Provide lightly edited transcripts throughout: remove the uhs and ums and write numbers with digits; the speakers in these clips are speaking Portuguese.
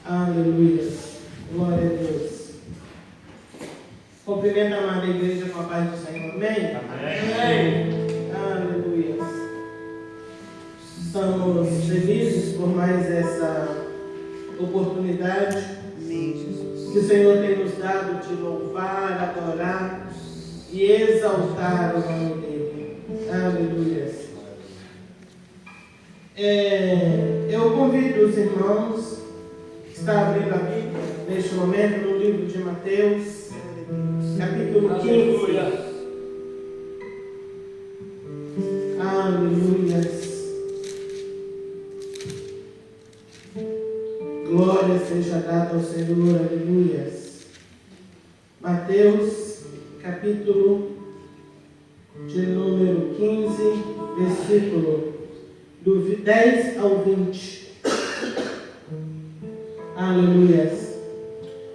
Aleluia. Glória a Deus. Cumprimento a amada igreja com a paz do Senhor. Amém? Amém. Aleluia. Estamos felizes por mais essa oportunidade que o Senhor tem nos dado de louvar, adorar e exaltar o nome dele. Aleluia. Eu convido os irmãos que estão abrindo a Bíblia neste momento no livro de Mateus, capítulo 15. Aleluia. Glória seja dada ao Senhor. Aleluia. Mateus, capítulo de número 15, versículo do 10 ao 20. Aleluia.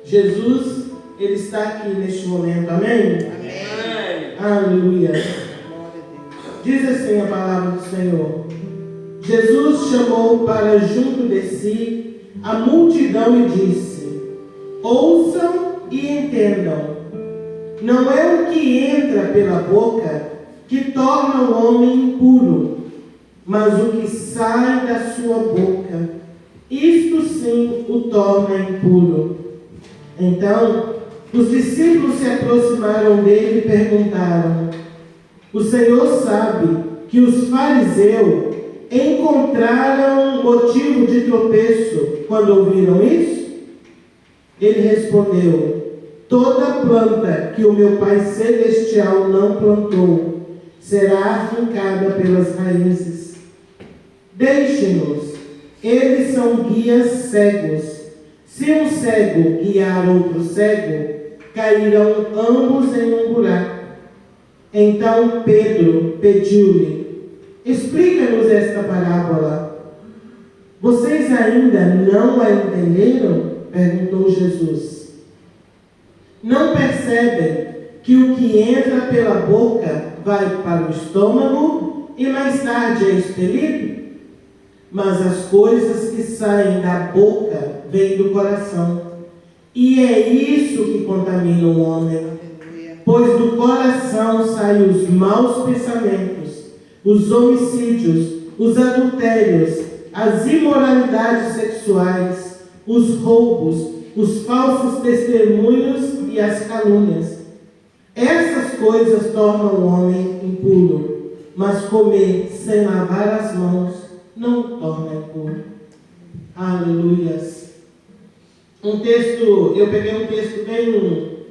Jesus, Ele está aqui neste momento. Amém? Amém. Aleluia. Diz assim a palavra do Senhor. Jesus chamou para junto de si a multidão e disse: ouçam e entendam. Não é o que entra pela boca que torna o homem impuro, mas o que sai da sua boca, isto sim o torna impuro. Então, os discípulos se aproximaram dele e perguntaram: o Senhor sabe que os fariseus encontraram motivo de tropeço quando ouviram isso? Ele respondeu: toda planta que o meu Pai Celestial não plantou será arrancada pelas raízes. Deixem-nos, eles são guias cegos. Se um cego guiar outro cego, cairão ambos em um buraco. Então Pedro pediu-lhe: explica-nos esta parábola. Vocês ainda não a entenderam? Perguntou Jesus. Não percebem que o que entra pela boca vai para o estômago e mais tarde é expelido? Mas as coisas que saem da boca vêm do coração. E é isso que contamina o homem. Pois do coração saem os maus pensamentos, os homicídios, os adultérios, as imoralidades sexuais, os roubos, os falsos testemunhos e as calúnias. Essas coisas tornam o homem impuro, mas comer sem lavar as mãos não torna impuro. Aleluias. Eu peguei um texto bem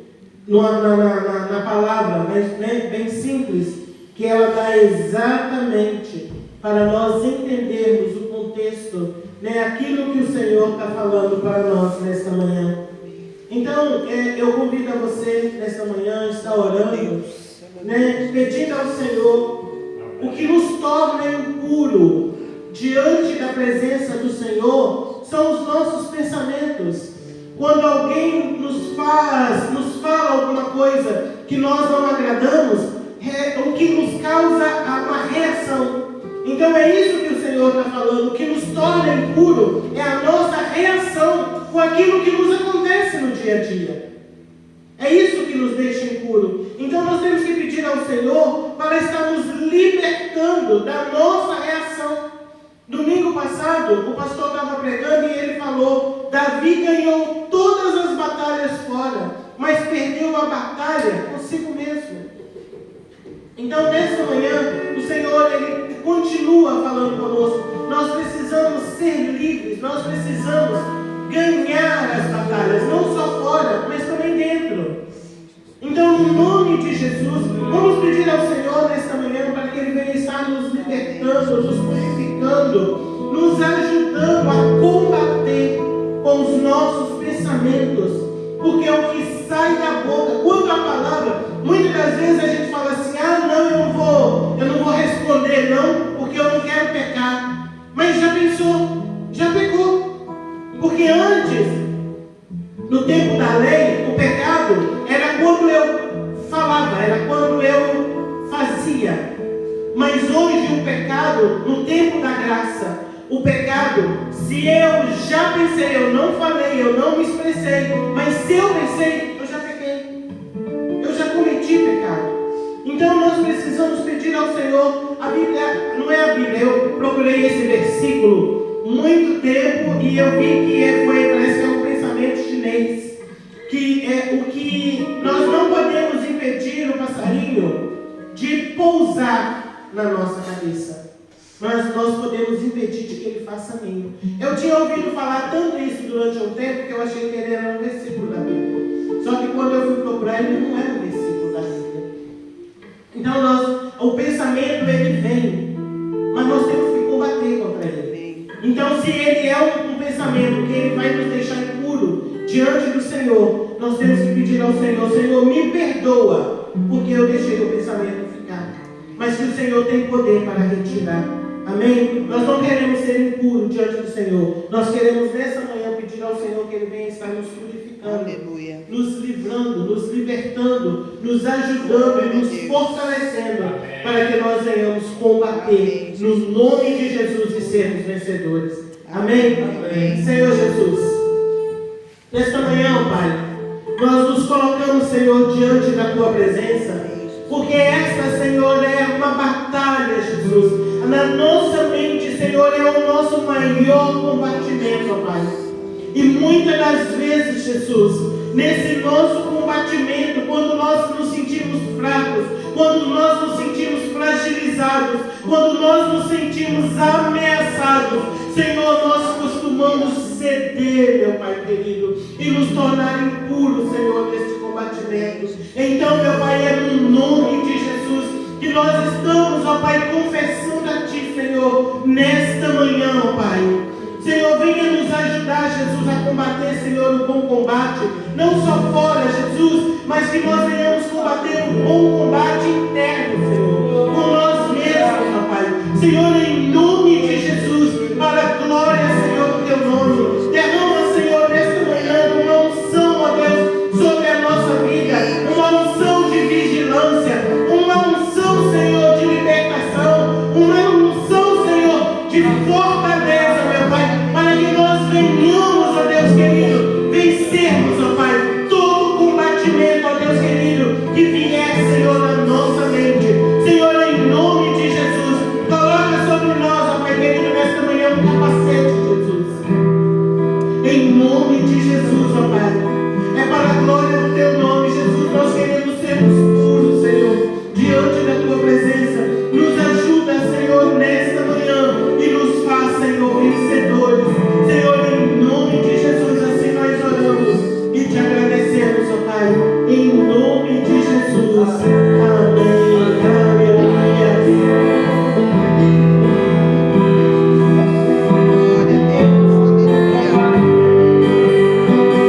na palavra, mas bem simples, que ela dá exatamente para nós entendermos o contexto, aquilo que o Senhor está falando para nós nesta manhã. Então, eu convido a você nesta manhã a estar orando, pedindo ao Senhor o que nos torna impuro diante da presença do Senhor são os nossos pensamentos. Quando alguém nos fala alguma coisa que nós não agradamos, o que nos causa uma reação. Então é isso que o Senhor está falando. O que nos torna impuro é a nossa reação com aquilo que nos acontece no dia a dia. É isso que nos deixa impuro. Então nós temos que pedir ao Senhor para estar nos libertando da nossa reação. Domingo passado, o pastor estava pregando e ele falou: Davi ganhou todas as batalhas fora, mas perdeu a batalha consigo mesmo. Então, nessa manhã, o Senhor, Ele continua falando conosco. Nós precisamos ser livres, nós precisamos ganhar as batalhas, não só fora, mas também dentro. Então, no nome de Jesus, vamos pedir ao Senhor nesta manhã para que Ele venha estar nos libertando, nos purificando, nos ajudando a combater com os nossos pensamentos, porque é o que sai da boca. Quando a palavra, muitas das vezes a gente fala assim: não, eu não vou responder não, porque eu não quero pecar. Mas já pensou? Já pecou? Porque antes, no tempo da lei, o pecado era quando eu falava, era quando eu fazia. Mas hoje o pecado, no tempo da graça, o pecado Se eu já pensei, eu não falei, eu não me expressei, mas se eu pensei, eu já pequei. Eu já cometi pecado. Então nós precisamos pedir ao Senhor. A Bíblia, não é a Bíblia, eu procurei esse versículo muito tempo e eu vi que parece que é um pensamento chinês, que é o que nós não podemos impedir o passarinho de pousar na nossa cabeça, mas nós podemos impedir de que ele faça ninho. Eu tinha ouvido falar tanto isso durante um tempo que eu achei que ele era um versículo da Bíblia. Só que quando eu fui procurar, ele não era um versículo da Bíblia. Então o pensamento ele vem, mas nós temos que combater contra ele. Então se ele é um pensamento que ele vai nos deixar impuro diante do Senhor, nós temos que pedir ao Senhor: Senhor, me perdoa, porque eu deixei o pensamento ficar. Mas que o Senhor tem poder para retirar. Amém? Nós não queremos ser impuros diante do Senhor. Nós queremos nessa manhã pedir ao Senhor que Ele venha estar nos purificando, Aleluia. nos livrando, nos libertando, nos ajudando, nos fortalecendo, para que nós venhamos combater no nome de Jesus e sermos vencedores. Amém? Amém. Senhor Jesus, nesta manhã, Pai, nós nos colocamos, Senhor, diante da Tua presença, porque esta, Senhor, é uma batalha, Jesus. Na nossa mente, Senhor, é o nosso maior combatimento, Pai. E muitas das vezes, Jesus, nesse nosso combatimento, quando nós nos sentimos fracos, quando nós nos sentimos fragilizados, quando nós nos sentimos ameaçados, Senhor, nós costumamos ceder, meu Pai querido, e nos tornar impuros, Senhor, neste combatimento. Então, meu Pai, é no nome de Jesus que nós estamos, ó Pai, confessando a Ti, Senhor, nesta manhã, ó Pai. Senhor, venha nos ajudar, Jesus, a combater, Senhor, o bom combate, não só fora, Jesus, mas que nós venhamos combater o bom combate interno, Senhor, com nós mesmos, ó Pai. Senhor, em nome de Jesus, para a glória, Senhor, do Teu nome, derrama, Senhor, nesta manhã uma unção, ó Deus, sobre a nossa vida, uma unção de vigilância, uma unção, Senhor, de libertação, uma unção, Senhor, de fortaleza, meu Pai, para que nós venhamos, ó Deus querido, vencermos, ó Pai, todo combatimento, ó Deus querido, que vier, Senhor, na nossa mente. Senhor, em nome de Jesus, coloca sobre nós, ó Pai querido, nesta manhã um capacete, Jesus. Em nome de Jesus, ó Pai, é para a glória do Teu nome, Jesus, nós queremos sermos puros, Senhor, diante da Tua presença. Nos ajuda, Senhor, nesta manhã e nos faz, Senhor, vencedores. Senhor, em nome de Jesus, assim nós oramos e Te agradecemos, ó Pai, em nome de Jesus. Amém. Aleluia. Glória a Deus. Aleluia.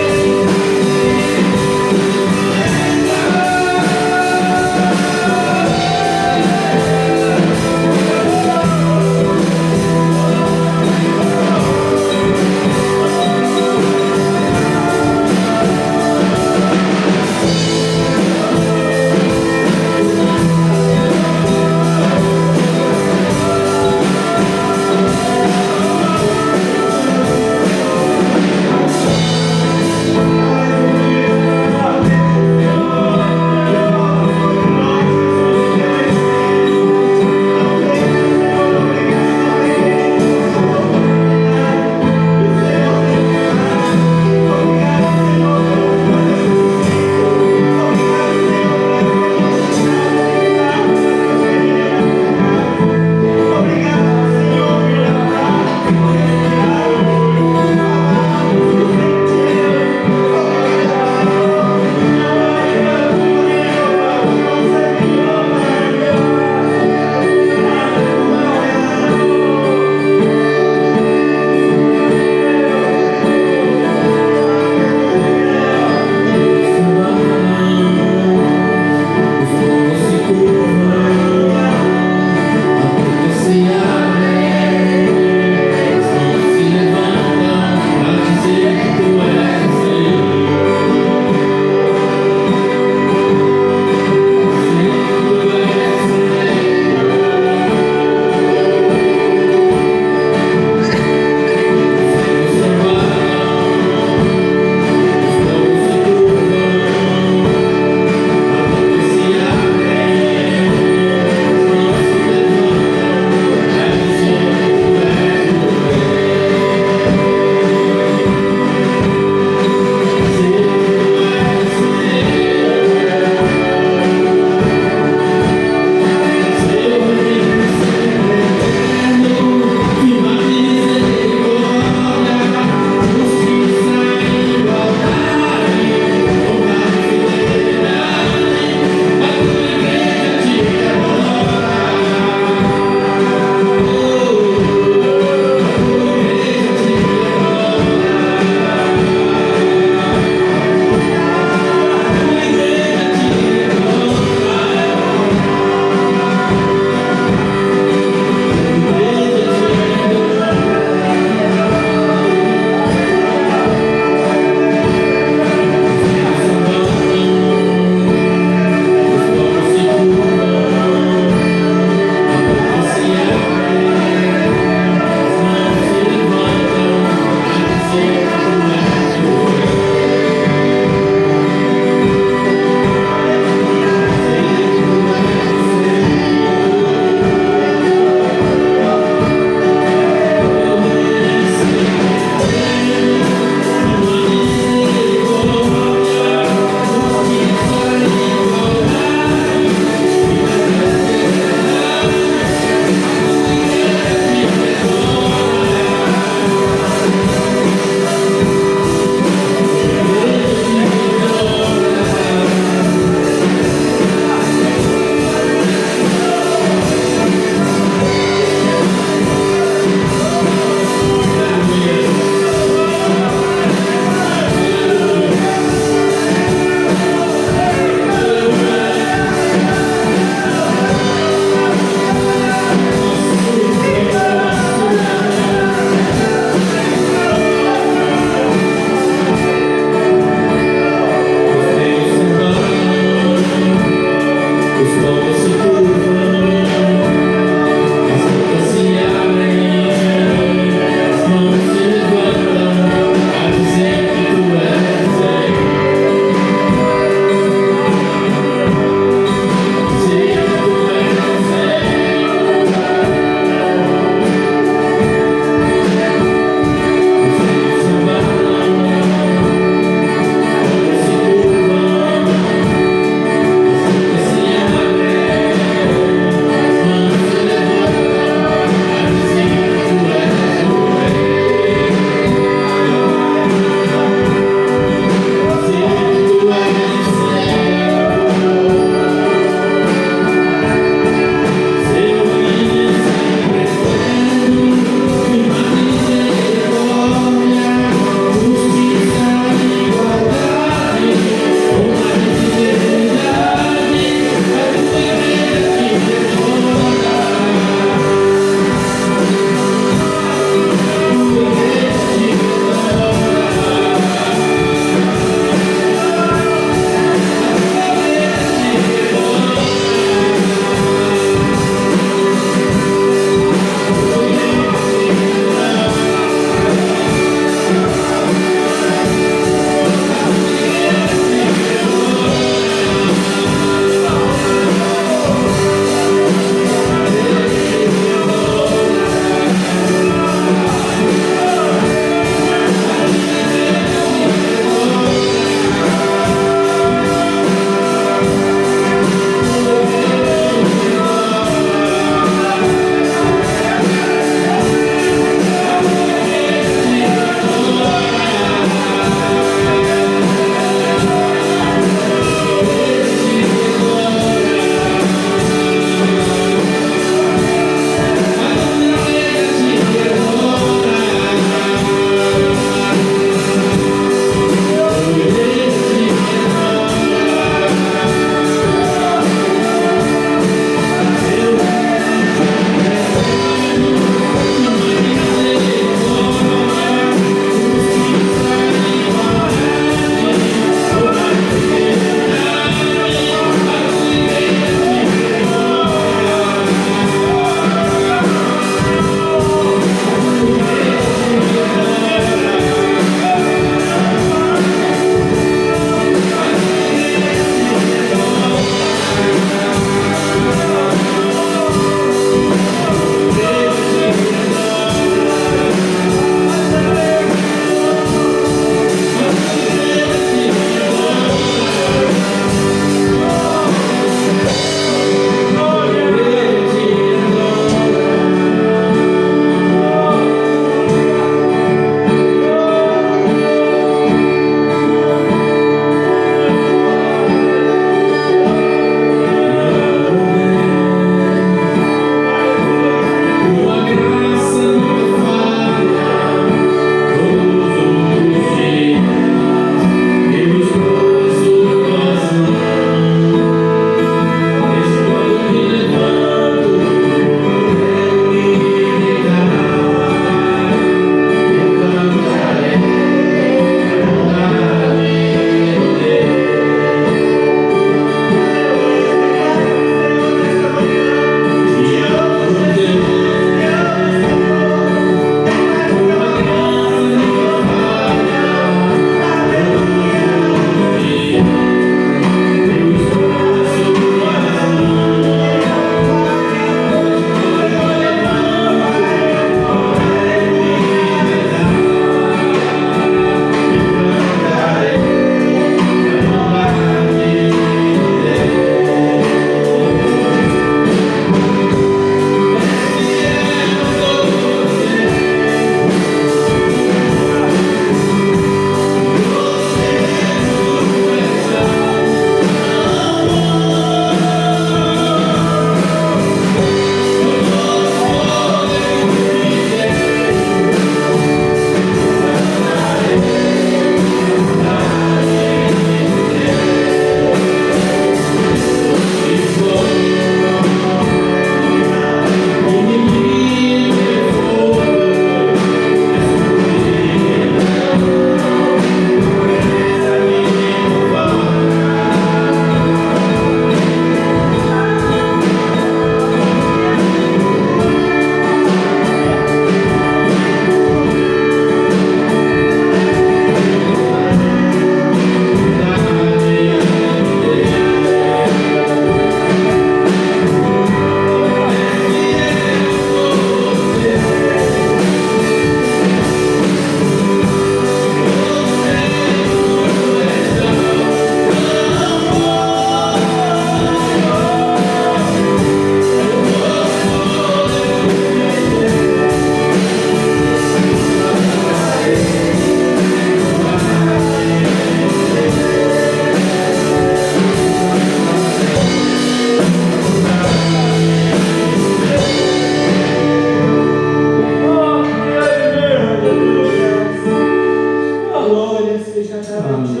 Glória seja dada a Ti.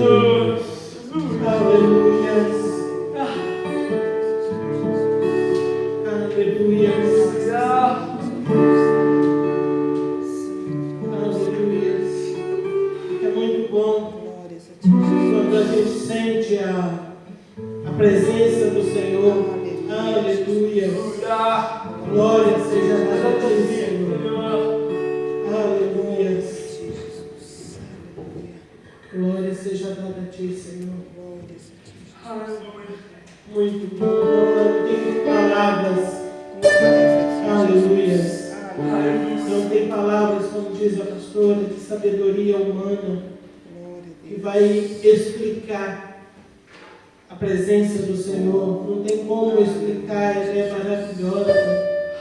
Aleluia. Aleluia. Aleluia. É muito bom quando a gente sente a presença do Senhor. Aleluia. Glória seja dada a Ti, Senhor. Aleluia. Glória seja dada a Ti, Senhor. Muito bom. Não tem palavras. Aleluia. Não tem palavras, como diz a pastora, de sabedoria humana que vai explicar a presença do Senhor. Não tem como explicar, ela é maravilhosa.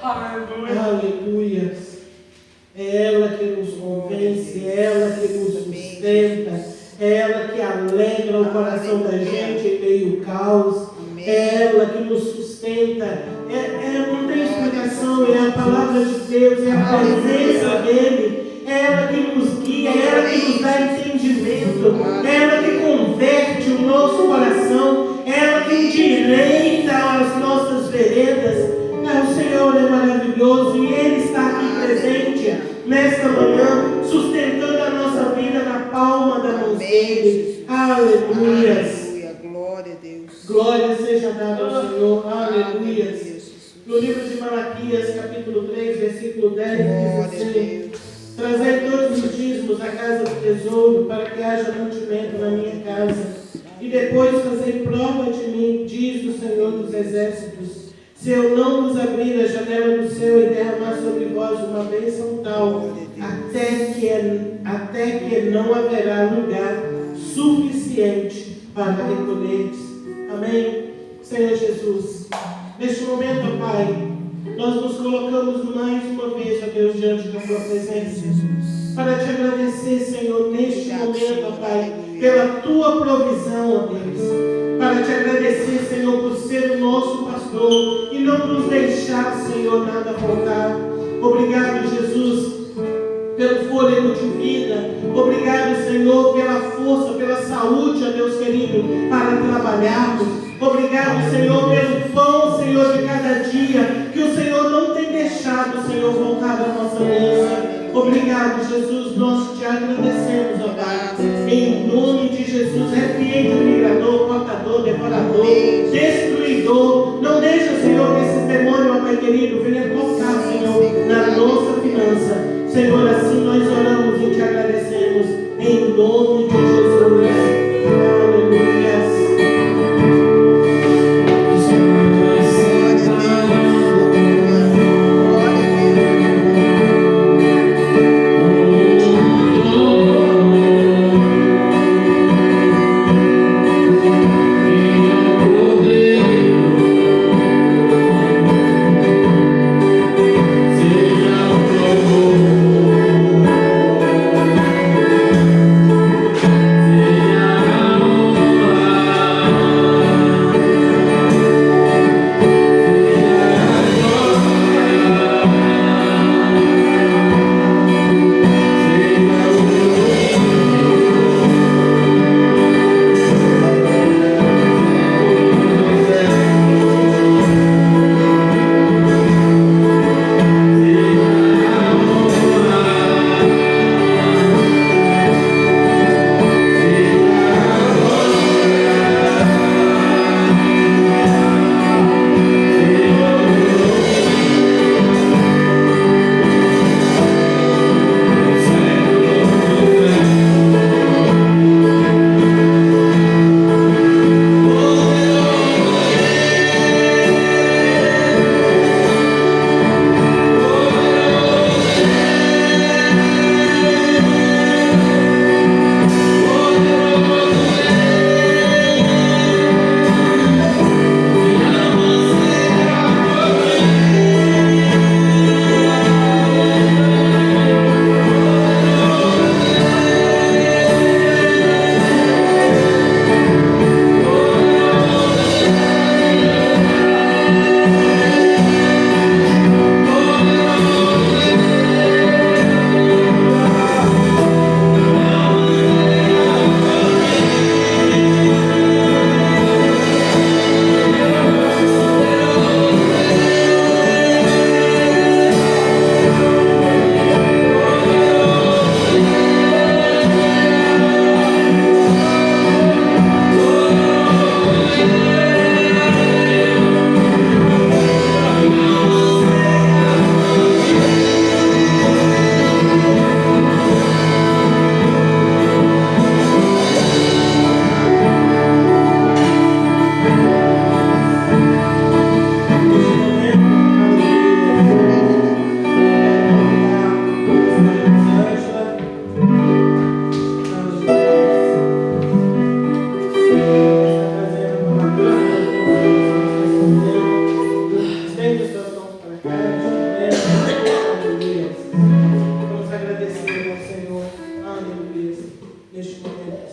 Aleluia. É ela que nos convence, é ela que nos sustenta, é ela que alegra o coração da gente em meio ao caos, é ela que nos sustenta. Não tem explicação, é a palavra de Deus, é a presença dele, é ela que nos guia, é ela que nos dá entendimento, é ela que converte o nosso coração, é ela que endireita as nossas veredas. O Senhor é maravilhoso e Ele está aqui presente nesta manhã, sustentando a nossa vida na palma da mão dele. Aleluia. Glória a Deus. Glória seja dada ao Senhor. Aleluia. No livro de Malaquias, capítulo 3, versículo 10, diz assim: trazei todos os dízimos à casa do tesouro, para que haja mantimento na minha casa. E depois fazei prova de mim, diz o Senhor dos Exércitos, se eu não vos abrir a janela do céu e derramar sobre vós uma bênção tal, até que não haverá lugar suficiente para recolheres. Amém? Senhor Jesus, neste momento, ó Pai, nós nos colocamos mais uma vez, ó Deus, diante da Tua presença, para Te agradecer, Senhor, neste momento, ó Pai, pela Tua provisão, ó Deus, para Te agradecer, Senhor, por ser o nosso pastor e não nos deixar, Senhor, nada faltar. Obrigado, Jesus, pelo fôlego de vida. Obrigado, Senhor, pela força, pela saúde, ó Deus querido, para trabalharmos. Obrigado, Senhor, pelo pão, Senhor, de cada dia, que o Senhor não tem deixado, Senhor, voltar da nossa mesa. Obrigado, Jesus, nós Te agradecemos, ó Pai. Em nome de Jesus, repreende o migrador, portador, devorador, destruidor. Não deixa, Senhor, que esses demônios, ó Pai querido, venham tocar, Senhor, na nossa finança. Senhor, assim nós oramos e Te agradecemos. Em nome de Jesus. Aleluia.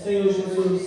Senhor Jesus.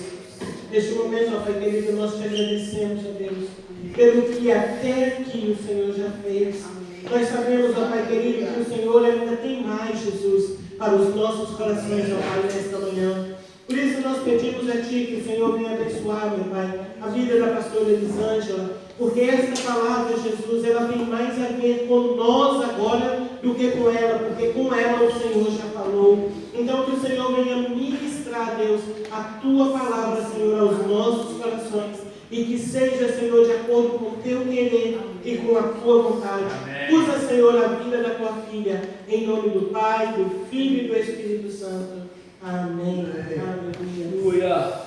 Neste momento, ó Pai querido, nós te agradecemos, ó Deus, pelo que até aqui o Senhor já fez. Nós sabemos, ó Pai querido, que o Senhor ainda tem mais, Jesus, para os nossos corações, ó Pai, nesta manhã. Por isso nós pedimos a Ti que o Senhor venha abençoar, meu Pai, a vida da pastora Elisângela, porque esta palavra, Jesus, ela tem mais a ver com nós agora do que com ela, porque com ela o Senhor já falou. Então que o Senhor venha ministrar, Deus, a Tua palavra, Senhor, aos nossos corações, e que seja, Senhor, de acordo com o Teu querer e com a Tua vontade. Amém. Usa, Senhor, a vida da Tua filha, em nome do Pai, do Filho e do Espírito Santo. Amém. Aleluia.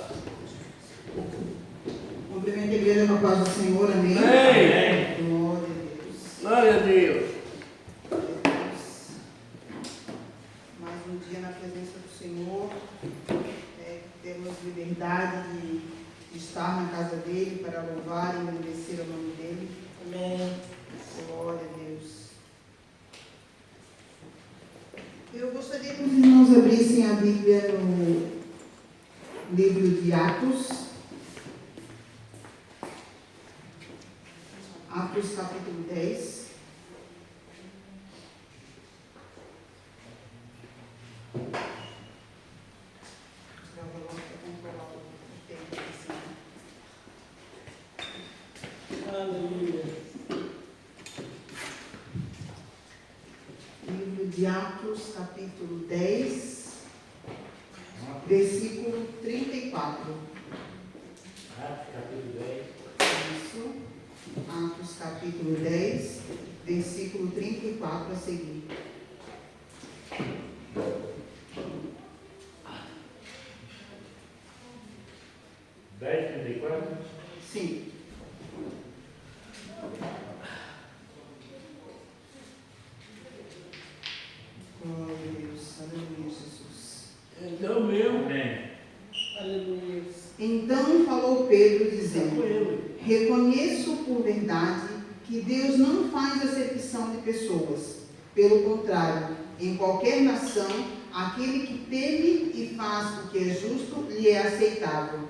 Cumprimento a igreja com a paz do Senhor. Amém. Amém. Glória a Deus. Glória a Deus. Mais um dia na presença do Senhor. Temos liberdade de estar na casa dele para louvar e agradecer o nome dele. Amém. Glória a Deus. Eu gostaria que os irmãos abrissem a Bíblia no livro de Atos. Atos capítulo 10. Aleluia. Livro de Atos, capítulo 10, versículo 34. Atos capítulo 10. Isso. Atos, capítulo 10, versículo 34 a seguir. Sim. Glória a Deus. Aleluia, Jesus. Então mesmo. Amém. Aleluia. Então falou Pedro, dizendo: reconheço por verdade que Deus não faz acepção de pessoas. Pelo contrário, em qualquer nação, aquele que teme e faz o que é justo lhe é aceitável.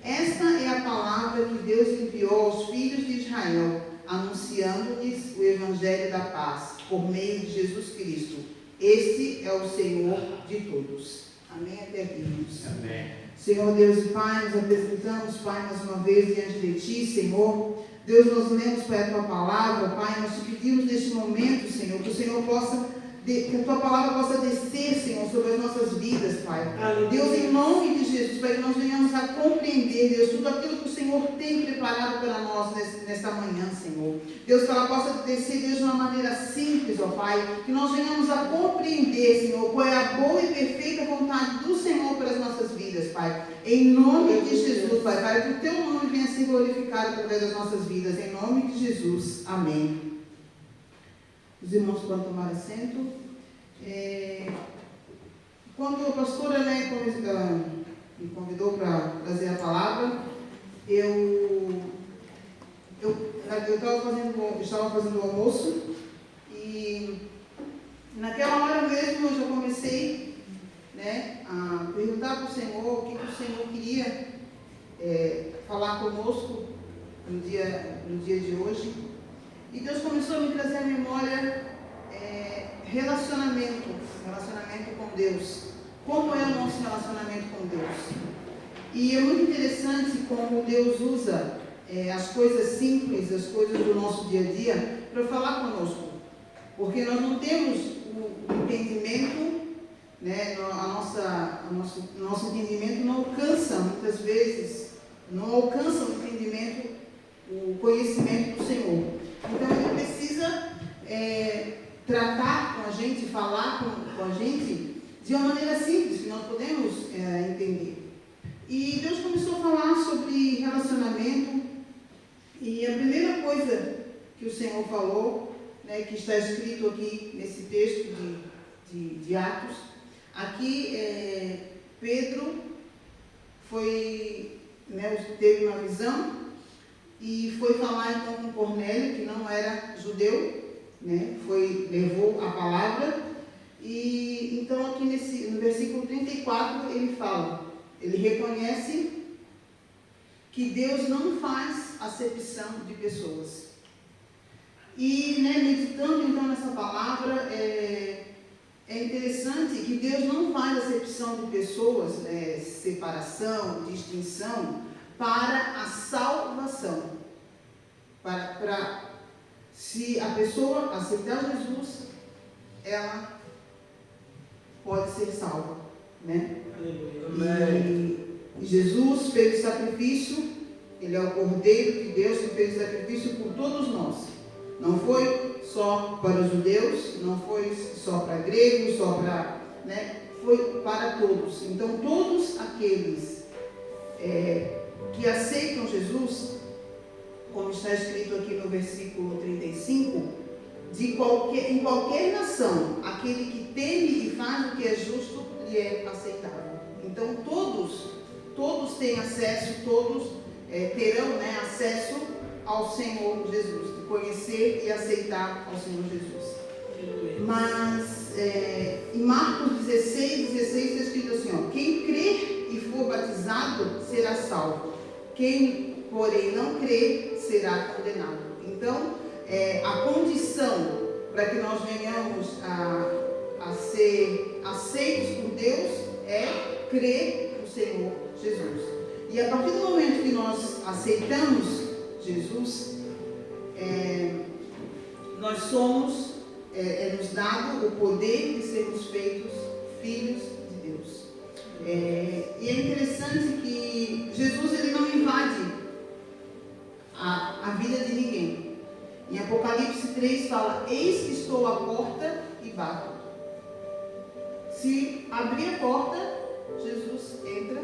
Esta é a palavra que Deus enviou aos filhos de Israel, anunciando-lhes o evangelho da paz, por meio de Jesus Cristo. Este é o Senhor de todos. Amém, até aqui, irmãos. Amém. Senhor Deus e Pai, nos apresentamos, Pai, mais uma vez diante de Ti, Senhor. Deus, nós lemos, Pai, a Tua palavra, Pai, nós te pedimos neste momento, Senhor, que o Senhor possa, que a Tua palavra possa descer, Senhor, sobre as nossas vidas, Pai. Deus, em nome de Jesus, Pai, que nós venhamos a compreender, Deus, tudo aquilo que o Senhor tem preparado para nós nesta manhã, Senhor. Deus, que ela possa descer, Deus, de uma maneira simples, ó Pai, que nós venhamos a compreender, Senhor, qual é a boa e perfeita vontade do Senhor para as nossas vidas, Pai. Em nome de Jesus, Pai, para que o Teu nome venha a ser glorificado através das nossas vidas. Em nome de Jesus. Amém. Os irmãos podem tomar assento. Quando a pastora me convidou para trazer a palavra, eu estava fazendo o almoço e naquela hora mesmo eu já comecei, a perguntar para o Senhor o que o Senhor queria falar conosco no dia de hoje. E Deus começou a me trazer à memória relacionamento com Deus. Como é o nosso relacionamento com Deus? E é muito interessante como Deus usa as coisas simples, as coisas do nosso dia a dia, para falar conosco. Porque nós não temos o entendimento, nosso entendimento não alcança, muitas vezes, o entendimento, o conhecimento do Senhor. Então, Ele precisa tratar com a gente, falar com a gente de uma maneira simples, que nós podemos entender. E Deus começou a falar sobre relacionamento, e a primeira coisa que o Senhor falou, que está escrito aqui nesse texto de Atos, aqui Pedro teve uma visão e foi falar então com Cornélio, que não era judeu, levou a palavra. E então aqui no versículo 34 ele fala, Ele reconhece que Deus não faz acepção de pessoas. E, meditando então nessa palavra, é interessante que Deus não faz acepção de pessoas, separação, distinção, para a salvação. Se a pessoa aceitar Jesus, ela pode ser salva, né? E Jesus fez o sacrifício, Ele é o Cordeiro de Deus que fez o sacrifício por todos nós. Não foi só para os judeus, não foi só para gregos, só para, foi para todos. Então, todos aqueles que aceitam Jesus, como está escrito aqui no versículo 35, em qualquer nação, aquele que teme e faz o que é justo, lhe é aceitável. Então, todos têm acesso, todos terão acesso ao Senhor Jesus, de conhecer e aceitar ao Senhor Jesus. Mas em Marcos 16 está escrito assim, ó, quem crer e for batizado será salvo, quem porém não crer será condenado. Então, a condição para que nós venhamos a ser aceitos por Deus é crer no Senhor Jesus. E a partir do momento que nós aceitamos Jesus, nós somos, nos dado o poder de sermos feitos filhos de Deus. E é interessante que Jesus ele não invade a vida de ninguém. Em Apocalipse 3 fala, eis que estou à porta e bato. Se abrir a porta, Jesus entra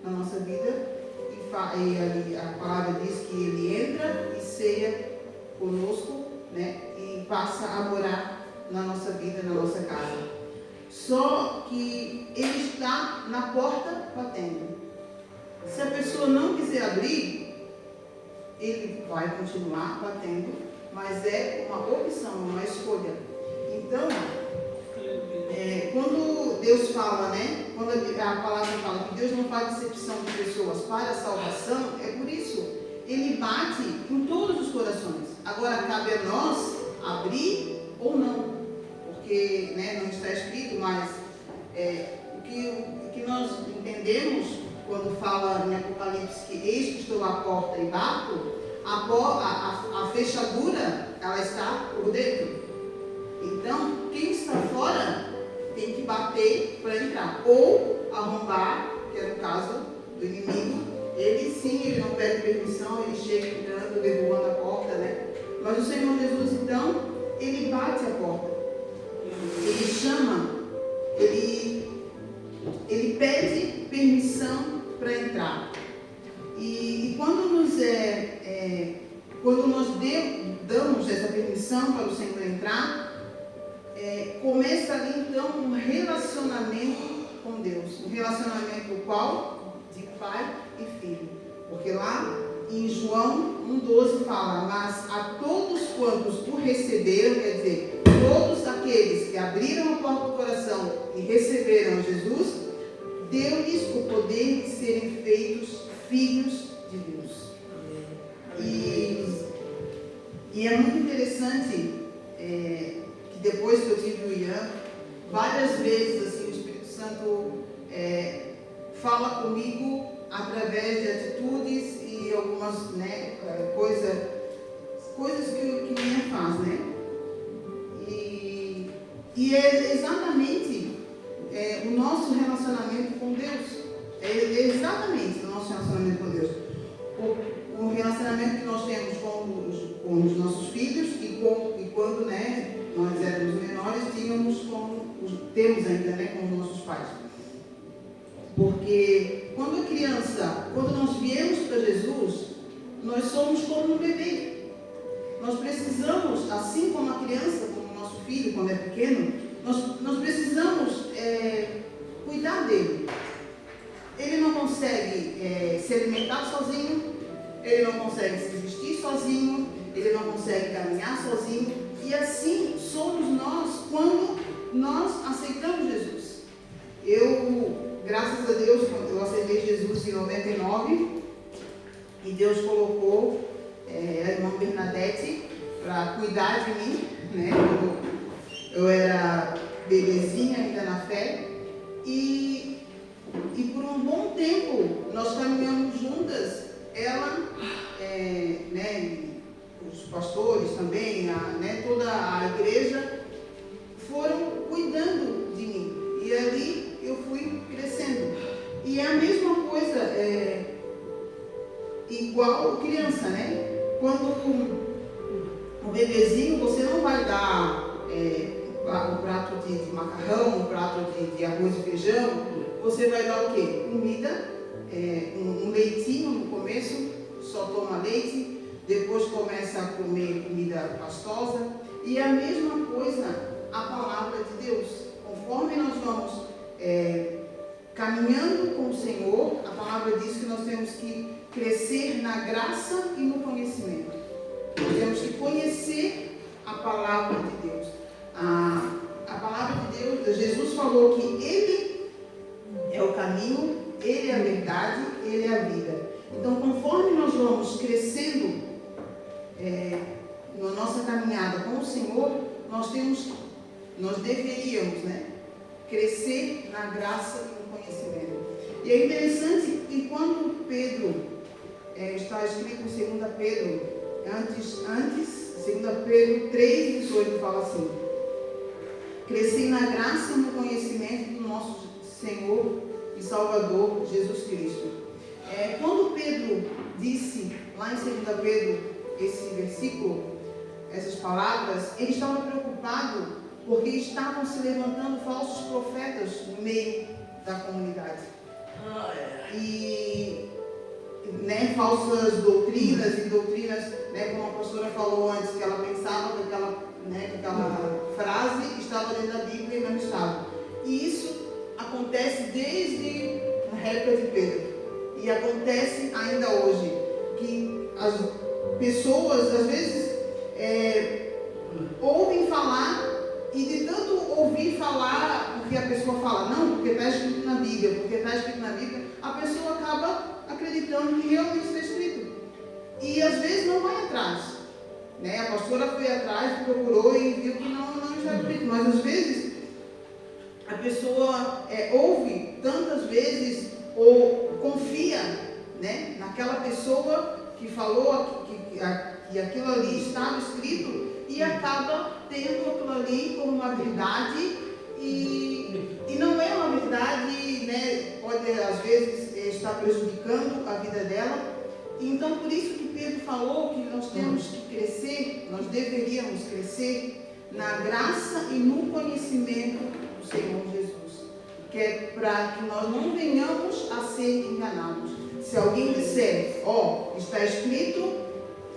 na nossa vida e ali a palavra diz que Ele entra e ceia conosco, e passa a morar na nossa vida, na nossa casa. Só que Ele está na porta batendo. Se a pessoa não quiser abrir, Ele vai continuar batendo, mas é uma opção, uma escolha. Então, quando Deus fala, quando a palavra fala que Deus não faz acepção de pessoas para a salvação, é por isso, Ele bate em todos os corações. Agora cabe a nós abrir ou não, porque não está escrito, mas o que nós entendemos quando fala em Apocalipse que eis que estou à porta e bato, a fechadura ela está por dentro. Então, quem está fora tem que bater para entrar. Ou arrombar, que é o caso do inimigo. Ele não pede permissão, ele chega entrando, derrubando a porta, Mas o Senhor Jesus, então, ele bate a porta. Ele chama, ele pede permissão para entrar. E quando nós damos essa permissão para o Senhor entrar, começa ali então um relacionamento com Deus. Um relacionamento qual? De pai e filho. Porque lá em João 1,12 fala, mas a todos quantos o receberam, quer dizer, todos aqueles que abriram a porta do coração e receberam Jesus, deu-lhes o poder de serem feitos filhos de Deus. E é muito interessante que depois que eu tive o Ian, várias vezes assim, o Espírito Santo fala comigo através de atitudes e algumas coisas que o Ian faz, E é exatamente o nosso relacionamento com Deus. É exatamente o nosso relacionamento com Deus. O relacionamento que nós temos com os nossos filhos e quando nós éramos menores, temos ainda com os nossos pais. Porque quando nós viemos para Jesus, nós somos como um bebê. Nós precisamos, assim como a criança, como o nosso filho, quando é pequeno, nós precisamos cuidar dele. Ele não consegue se alimentar sozinho, ele não consegue se vestir sozinho, ele não consegue caminhar sozinho. E assim somos nós quando nós aceitamos Jesus. Eu, graças a Deus, eu aceitei Jesus em 99 e Deus colocou a irmã Bernadette para cuidar de mim, né? Eu era bebezinha ainda na fé e por um bom tempo nós caminhamos juntas, ela, né, os pastores também, né, toda a igreja foram cuidando de mim e ali eu fui crescendo. E é a mesma coisa, igual criança, né? Quando um bebezinho, você não vai dar um prato de macarrão, um prato de arroz e feijão, você vai dar o quê? Comida, um leitinho no começo, só toma leite, depois começa a comer comida pastosa, e é a mesma coisa a palavra de Deus. Conforme nós vamos caminhando com o Senhor, a palavra diz que nós temos que crescer na graça e no conhecimento. Nós temos que conhecer a palavra de Deus. A palavra de Deus, Jesus falou que Ele é o caminho, Ele é a verdade, Ele é a vida. Então, conforme nós vamos crescendo na nossa caminhada com o Senhor, nós deveríamos, né, crescer na graça e no conhecimento. E é interessante que quando Pedro, está escrito em 2 Pedro, antes 2 Pedro 3,18 fala assim: crescer na graça e no conhecimento do nosso Senhor e Salvador Jesus Cristo. Quando Pedro disse lá em 2 Pedro esse versículo, essas palavras, ele estava preocupado porque estavam se levantando falsos profetas no meio da comunidade. E falsas doutrinas, né, como a pastora falou antes, que ela pensava que aquela frase estava dentro da Bíblia e não estava. E isso acontece desde a época de Pedro. E acontece ainda hoje, que as pessoas, às vezes, ouvem falar, e de tanto ouvir falar o que a pessoa fala, não, porque está escrito na Bíblia, a pessoa acaba acreditando que realmente está escrito. E às vezes não vai atrás. Né? A pastora foi atrás, procurou e viu que não está escrito. Mas às vezes a pessoa ouve tantas vezes ou confia, né, naquela pessoa que falou que aquilo ali estava escrito e acaba tendo aquilo ali como uma verdade e não é uma verdade, né, pode às vezes estar prejudicando a vida dela. Então por isso que Pedro falou que nós temos que crescer, nós deveríamos crescer na graça e no conhecimento do Senhor Jesus, que é para que nós não venhamos a ser enganados. Se alguém disser, está escrito,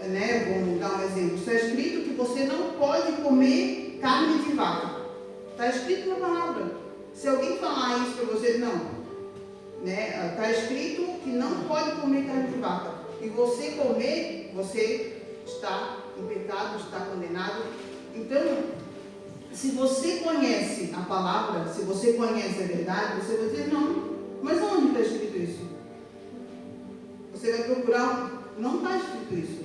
né, vamos dar um exemplo, está escrito que você não pode comer carne de vaca, está escrito na palavra. Se alguém falar isso para você, não, né, está escrito que não pode comer carne de vaca, e você comer, você está em pecado, está condenado. Então, se você conhece a palavra, se você conhece a verdade, você vai dizer, não, mas onde está escrito isso? Você vai procurar, não está escrito isso.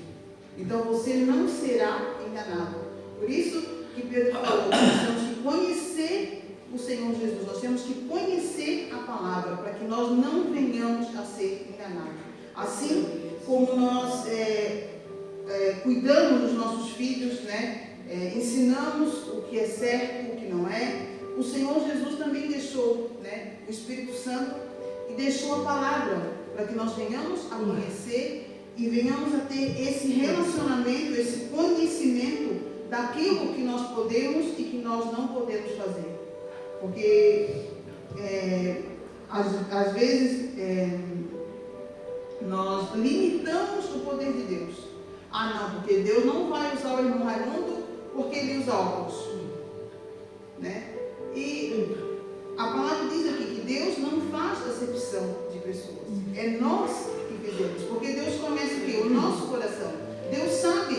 Então você não será enganado. Por isso que Pedro falou, nós temos que conhecer o Senhor Jesus, nós temos que conhecer a palavra, para que nós não venhamos a ser enganados. Assim como nós cuidamos dos nossos filhos, né? Ensinamos o que é certo, o que não é. O Senhor Jesus também deixou, né, o Espírito Santo e deixou a palavra para que nós venhamos a conhecer e venhamos a ter esse relacionamento, esse conhecimento daquilo que nós podemos e que nós não podemos fazer. Porque às vezes nós limitamos o poder de Deus. Não, porque Deus não vai usar o irmão Raimundo porque ele usa óculos, né? E a palavra diz aqui que Deus não faz acepção de pessoas. É nós que fizemos, porque Deus conhece o quê? O nosso coração. Deus sabe,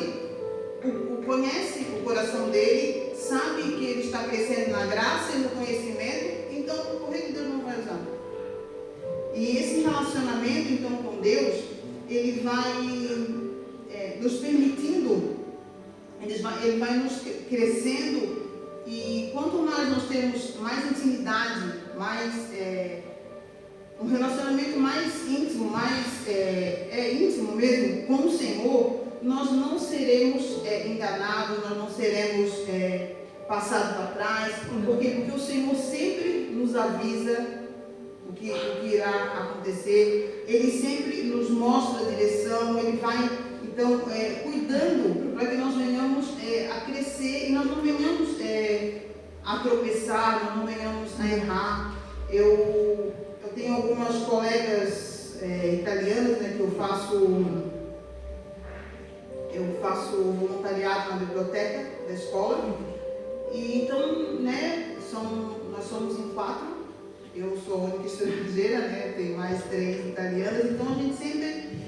conhece o coração dele, sabe que ele está crescendo na graça e no conhecimento. Então, por que Deus não vai usar? relacionamento, então, com Deus, ele vai nos permitindo, ele vai nos crescendo, e quanto mais nós temos mais intimidade, mais um relacionamento mais íntimo, íntimo mesmo com o Senhor, nós não seremos enganados, nós não seremos passados para trás, porque o Senhor sempre nos avisa o que irá acontecer, Ele sempre nos mostra a direção, Ele vai, então, cuidando para que nós venhamos a crescer e nós não venhamos a tropeçar, nós não venhamos a errar. Eu tenho algumas colegas italianas, né, que eu faço voluntariado na biblioteca da escola, e então, né, nós somos em 4, eu sou a única estrangeira, né, tem mais 3 italianas, então a gente sempre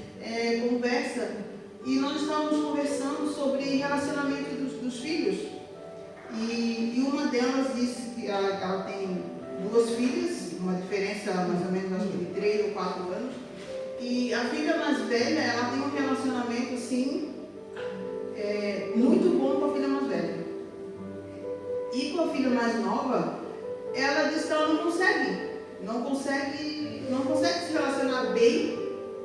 conversa, e nós estávamos conversando sobre relacionamento dos filhos, e uma delas disse que ela tem 2 filhas, uma diferença mais ou menos, acho que de 3 ou 4 anos, e a filha mais velha, ela tem um relacionamento assim, muito bom com a filha mais velha. E com a filha mais nova, ela diz que ela não consegue se relacionar bem.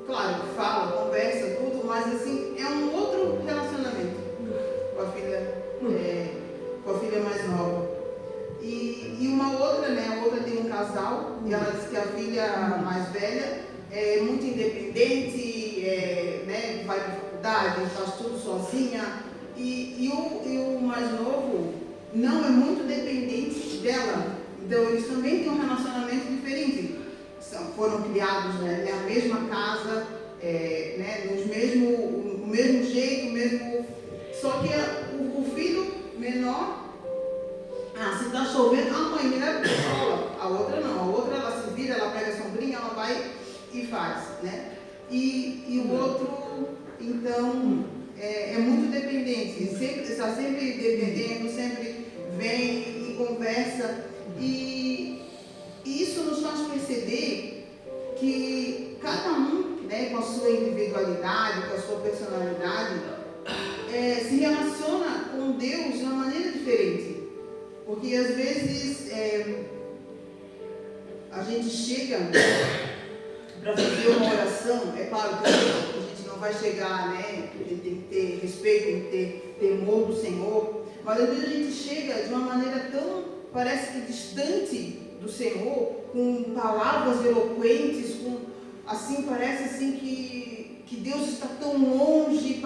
Claro, fala, conversa, tudo, mas assim, é um outro relacionamento com a filha mais nova. E uma outra, né, a outra tem um casal, e ela diz que a filha mais velha é muito independente, né, vai para a faculdade, faz tudo sozinha, e o mais novo não é muito dependente dela. Então eles também têm um relacionamento diferente. Foram criados, né, na mesma casa, né, o mesmo jeito, só que o filho menor, se está chovendo, a mãe me leva para a escola, a outra não, a outra ela se vira, ela pega a sombrinha, ela vai e faz, né? E o outro, então, é muito dependente, está sempre dependendo, sempre vem e conversa, e isso nos faz perceber que cada um, né, com a sua individualidade, com a sua personalidade, se relaciona com Deus de uma maneira diferente. Porque às vezes a gente chega para fazer uma oração, é claro que a gente não vai chegar, né? A gente tem que ter respeito, tem que ter temor do Senhor, mas às vezes a gente chega de uma maneira tão, parece que distante do Senhor, com palavras eloquentes, parece assim que Deus está tão longe,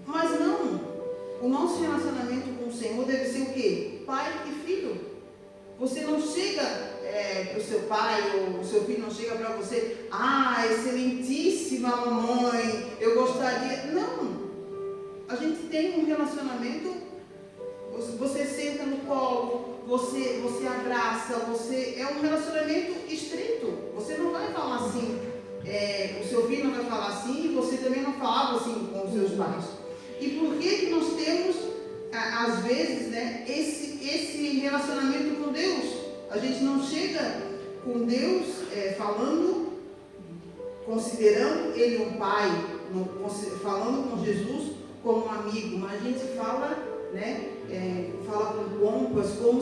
mas não. O nosso relacionamento com o Senhor deve ser o quê? Pai e filho. Você não chega para o seu pai, ou o seu filho não chega para você, excelentíssima mamãe, eu gostaria. Não. A gente tem um relacionamento, você senta no colo, você abraça, é um relacionamento estreito. Você não vai falar assim, o seu filho não vai falar assim, e você também não falava assim com os seus pais. E por que nós temos, às vezes, né, esse relacionamento com Deus? A gente não chega com Deus falando, considerando Ele um pai, falando com Jesus como um amigo, mas a gente fala, né, fala com pompas, como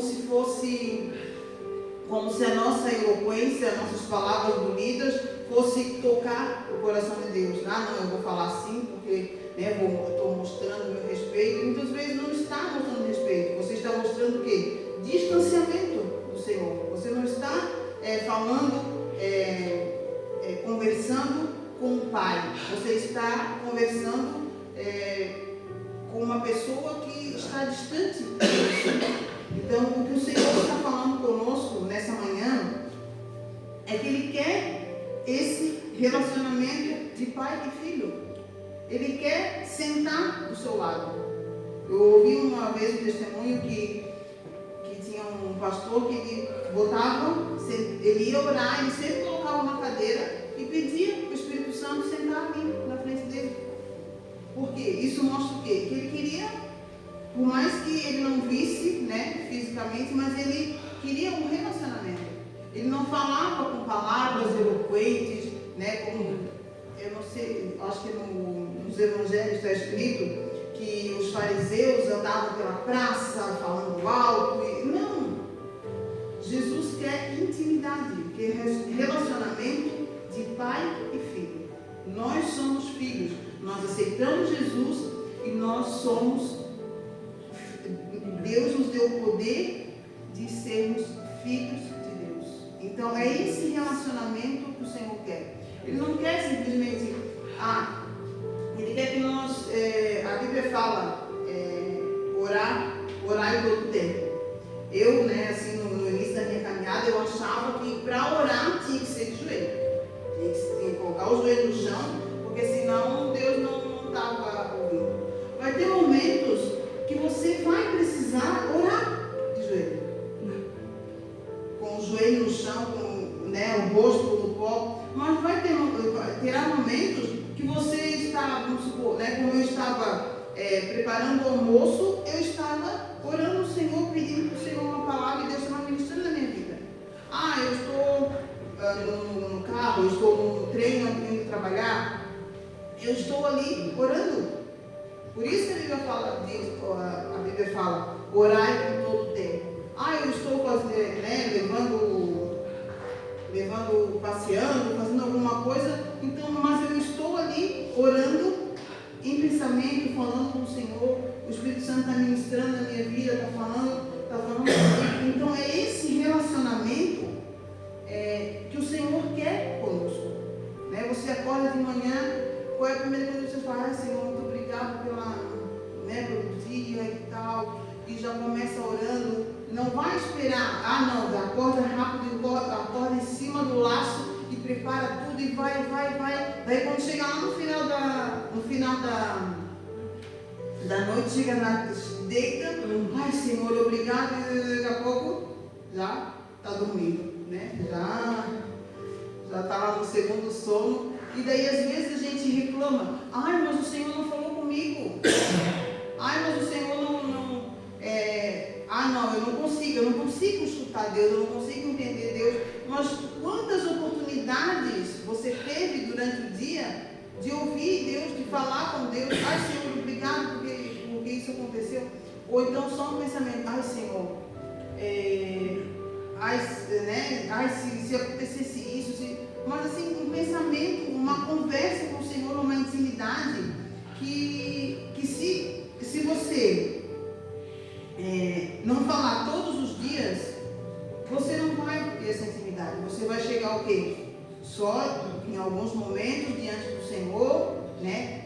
se a nossa eloquência, as nossas palavras bonitas fosse tocar o coração de Deus. Não, eu vou falar assim porque estou mostrando meu respeito. Muitas vezes não está mostrando respeito, você está mostrando o quê? Distanciamento do Senhor. Você não está conversando com o Pai, você está conversando com uma pessoa que está distante de você. Então, o que o Senhor está falando conosco nessa manhã é que Ele quer esse relacionamento de pai e filho. Ele quer sentar do seu lado. Eu ouvi uma vez um testemunho que tinha um pastor que ele ia orar, ele sempre colocava uma cadeira e pedia para o Espírito Santo sentar ali na frente dele. Por quê? Isso mostra o quê? Que ele queria, por mais que ele não visse, né, fisicamente, mas ele queria um relacionamento. Ele não falava com palavras eloquentes, né, acho que nos evangelhos está escrito que os fariseus andavam pela praça falando alto. Não! Jesus quer intimidade, quer relacionamento de pai e filho. Nós somos filhos, nós aceitamos Jesus e nós somos. Deus nos deu o poder de sermos filhos de Deus. Então é esse relacionamento que o Senhor quer. Ele não quer simplesmente, Ele quer que nós, a Bíblia fala, orar em todo tempo. Eu, assim, no início da minha caminhada, eu achava que para orar tinha que ser de joelho. Tinha que colocar o joelho no chão, porque senão Deus não estava ouvindo. Vai ter momentos que você vai precisar orar de joelho. Com o joelho no chão, com o rosto no pó. Mas terá momentos que você está, vamos supor, como eu estava preparando o almoço, eu estava orando ao Senhor, pedindo para o Senhor uma palavra e Deus estava ministrando na minha vida. Eu estou no carro, eu estou no trem, indo trabalhar, eu estou ali orando. Por isso que a Bíblia fala, orai em todo tempo. Eu estou passeando, fazendo alguma coisa, então, mas eu estou ali orando em pensamento, falando com o Senhor, o Espírito Santo está ministrando na minha vida, está falando. Então é esse relacionamento que o Senhor quer conosco. Você acorda de manhã, qual é a primeira coisa que você fala? Senhor, muito obrigado pelo dia e tal, e já começa orando. Não vai esperar, acorda rápido, acorda em cima do laço e prepara tudo e vai. Daí quando chega lá no final da noite, chega deita, Senhor, obrigado, e daqui a pouco já está dormindo, já está lá no segundo sono. E daí às vezes a gente reclama, mas o Senhor não falou comigo, mas o Senhor eu não consigo escutar Deus, eu não consigo entender Deus. Mas quantas oportunidades você teve durante o dia de ouvir Deus, de falar com Deus? Senhor, obrigado porque isso aconteceu. Ou então só um pensamento, Senhor, se acontecesse isso, mas assim, um pensamento, uma conversa com o Senhor, uma intimidade que se você não falar todos os dias, você não vai ter essa intimidade. Você vai chegar o quê? Só em alguns momentos diante do Senhor,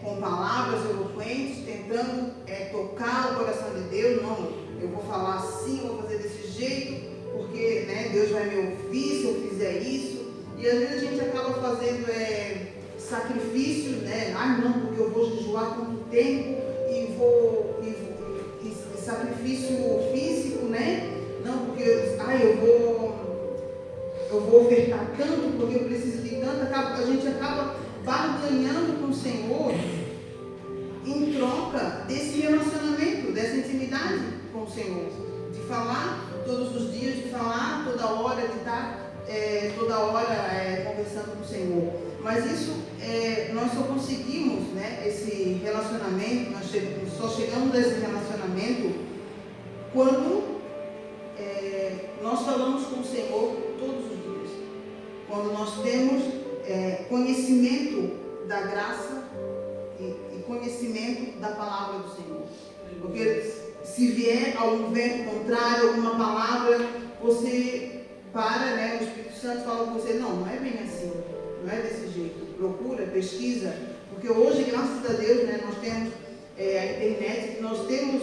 com palavras eloquentes, tentando tocar o coração de Deus. Não, eu vou falar assim, eu vou fazer desse jeito, porque Deus vai me ouvir se eu fizer isso. E às vezes a gente acaba fazendo sacrifícios, não, porque eu vou jejuar tanto tempo e sacrifício físico, não, porque eu vou ofertar tanto, porque eu preciso de tanto. A gente acaba barganhando com o Senhor em troca desse relacionamento, dessa intimidade com o Senhor, de falar todos os dias, de falar toda hora, de estar toda hora conversando com o Senhor. Mas isso, nós só conseguimos, esse relacionamento, nós só chegamos a esse relacionamento quando nós falamos com o Senhor todos os dias. Quando nós temos conhecimento da graça e conhecimento da palavra do Senhor. Porque se vier algum vento contrário, alguma palavra, você para, o Espírito Santo fala com você, não é bem assim, não é desse jeito. Procura, pesquisa, porque hoje, graças a Deus, nós temos a internet, nós temos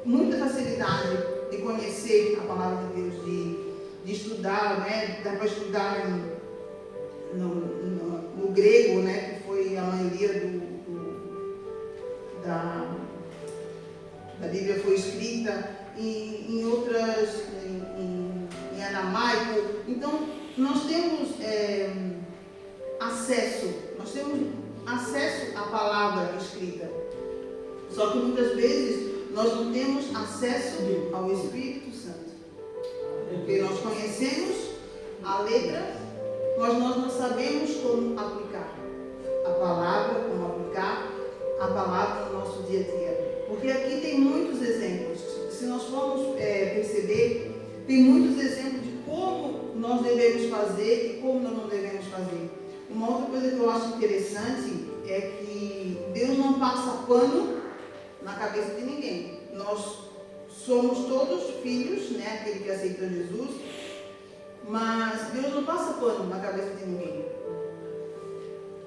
muita facilidade de conhecer a palavra de Deus, de estudar, dá para estudar no grego, que foi a maioria da Bíblia foi escrita, em outras, em aramaico. Então, nós temos acesso à palavra escrita. Só que muitas vezes nós não temos acesso ao Espírito Santo. Porque nós conhecemos a letra, mas nós não sabemos como aplicar. palavra no nosso dia a dia. Porque aqui tem muitos exemplos. Se nós formos perceber, tem muitos exemplos de como nós devemos fazer e como nós não devemos fazer. Uma outra coisa que eu acho interessante é que Deus não passa pano na cabeça de ninguém. Nós somos todos filhos, né? Aquele que aceitou Jesus, mas Deus não passa pano na cabeça de ninguém.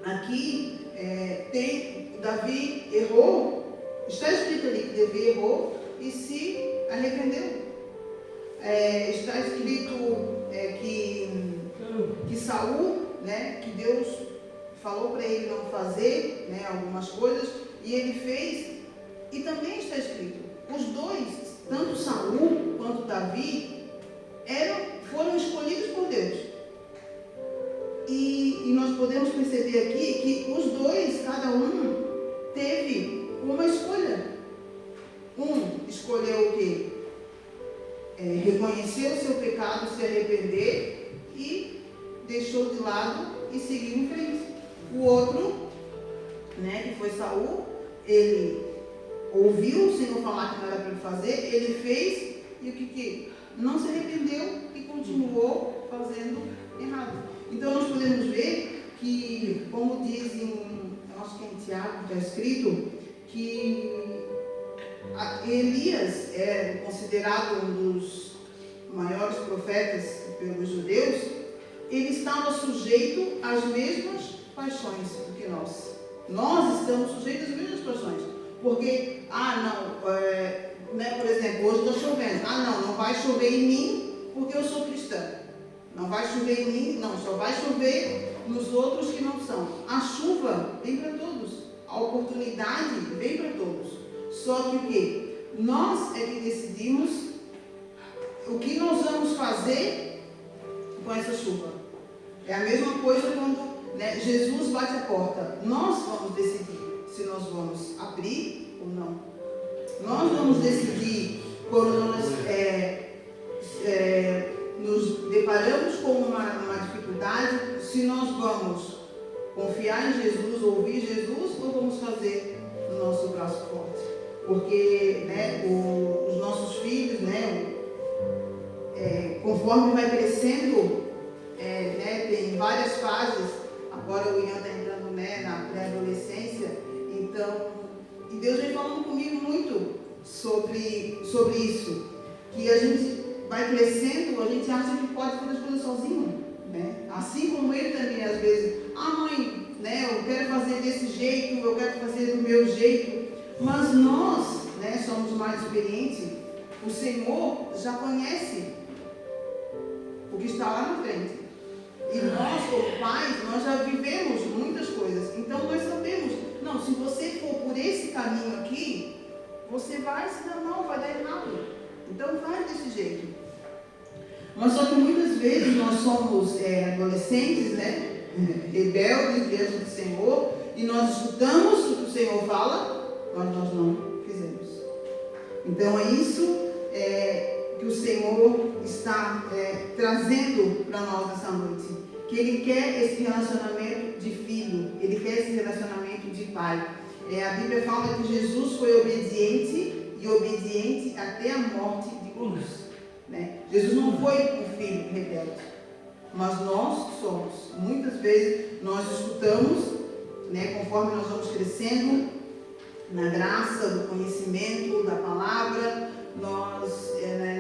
Aqui Davi errou, está escrito ali que Davi errou e se arrependeu. Está escrito que Saul, né, que Deus falou para ele não fazer, né, algumas coisas, e ele fez. E também está escrito, os dois, tanto Saul quanto Davi, foram escolhidos por Deus. E nós podemos perceber aqui que os dois, cada um, teve uma escolha. Um escolheu o quê? Reconhecer o seu pecado, se arrepender e deixou de lado e seguiu em frente. O outro, né, que foi Saul, ele ouviu o Senhor falar que não era para ele fazer, ele fez e o que? Não se arrependeu e continuou fazendo errado. Então nós podemos ver que, como diz acho que é em Tiago, está escrito, que Elias é considerado um dos maiores profetas pelos judeus. Ele estava sujeito às mesmas paixões do que nós. Nós estamos sujeitos às mesmas paixões. Porque, por exemplo, hoje está chovendo. Não vai chover em mim porque eu sou cristã. Não vai chover em mim, não, só vai chover nos outros que não são. A chuva vem para todos. A oportunidade vem para todos. Só que o quê? Nós é que decidimos o que nós vamos fazer com essa chuva. É a mesma coisa quando, né, Jesus bate a porta. Nós vamos decidir se nós vamos abrir ou não. Nós vamos decidir quando nós nos deparamos com uma dificuldade, se nós vamos confiar em Jesus, ouvir Jesus, ou vamos fazer o nosso braço forte. Porque, né, os nossos filhos, né, conforme vai crescendo, né, tem várias fases. Agora o Ian está entrando, né, na pré-adolescência. Então, e Deus vem falando comigo muito sobre isso. Que a gente vai crescendo, a gente acha que pode fazer as coisas sozinho, né? Assim como ele também, às vezes, mãe, né, eu quero fazer desse jeito, eu quero fazer do meu jeito. Mas nós, né, somos mais experientes. O Senhor já conhece o que está lá na frente. E nós, como pais, nós já vivemos muitas coisas. Então nós sabemos, não, se você for por esse caminho aqui, você vai se dar mal, vai dar errado. Então vai desse jeito. Mas só que muitas vezes nós somos adolescentes, né, rebeldes diante do Senhor, e nós escutamos o que o Senhor fala, mas nós não fizemos. Então é isso que o Senhor está trazendo para nós nessa noite. Que Ele quer esse relacionamento de filho, Ele quer esse relacionamento de pai. A Bíblia fala que Jesus foi obediente e obediente até a morte de cruz. Né? Jesus não foi um filho rebelde, mas nós somos. Muitas vezes nós escutamos, né, conforme nós vamos crescendo na graça, do conhecimento da palavra, nós